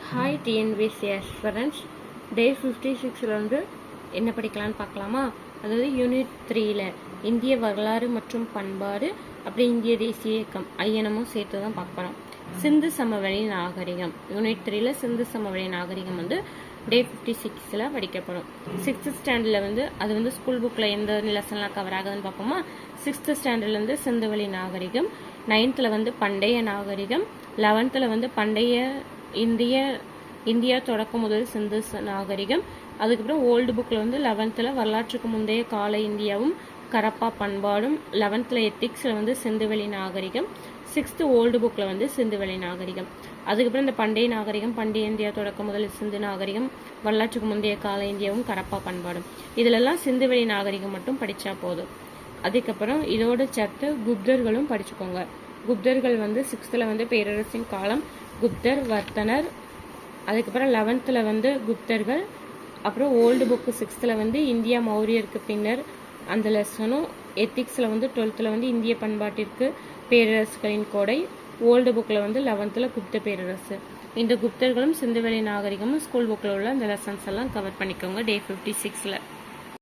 Hi TNPSC aspirants. டே 56 வந்து என்ன படிக்கலான்னு பார்க்கலாமா? அதாவது யூனிட் 3ல் இந்திய வரலாறு மற்றும் பண்பாடு, அப்படி இந்திய தேசிய இயக்கம் ஐயனமும் சேர்த்து தான் பார்க்கலாம். சிந்து சமவெளி நாகரிகம் யூனிட் 3ல் சிந்து சமவெளி நாகரிகம் வந்து டே 56ல் படிக்கப்படும். 6th ஸ்டாண்டர்டில் வந்து அது வந்து ஸ்கூல் புக்கில் எந்த லெசன்லாம் கவர் ஆகுதுன்னு பார்ப்போமா? 6th ஸ்டாண்டர்டில் வந்து சிந்துவெளி நாகரிகம், 9th வந்து பண்டைய நாகரிகம், 11th வந்து பண்டைய இந்தியா தொடக்கம் முதல் சிந்து நாகரிகம், அதுக்கப்புறம் ஓல்டு புக்கில் வந்து 11th வரலாற்றுக்கு முந்தைய கால இந்தியாவும் கரப்பா பண்பாடும், 11th எத்திக்ஸில் வந்து சிந்துவெளி நாகரிகம், 6th ஓல்டு புக்கில் வந்து சிந்துவெளி நாகரிகம், அதுக்கப்புறம் இந்த பண்டைய நாகரிகம் பண்டைய இந்தியா தொடக்கம் முதல் சிந்து நாகரிகம், வரலாற்றுக்கு முந்தைய கால இந்தியாவும் கரப்பா பண்பாடும், இதிலெல்லாம் சிந்துவெளி நாகரிகம் மட்டும் படித்தா போதும். அதுக்கப்புறம் இதோட சேர்த்து குப்தர்களும் படிச்சுக்கோங்க. குப்தர்கள் வந்து 6th வந்து பேரரசின் காலம், குப்தர் வர்த்தனர், அதுக்கப்புறம் 11th வந்து குப்தர்கள், அப்புறம் ஓல்டு புக்கு 6th வந்து இந்தியா மௌரியருக்கு பின்னர் அந்த லெசனும், எத்திக்ஸில் வந்து 12th வந்து இந்திய பண்பாட்டிற்கு பேரரசுகளின் கோடை, ஓல்டு புக்கில் வந்து 11th குப்த பேரரசு. இந்த குப்தர்களும் சிந்துவெளி நாகரிகமும் ஸ்கூல் புக்கில் உள்ள அந்த லெசன்ஸ் எல்லாம் கவர் பண்ணிக்கோங்க டே 56ல்.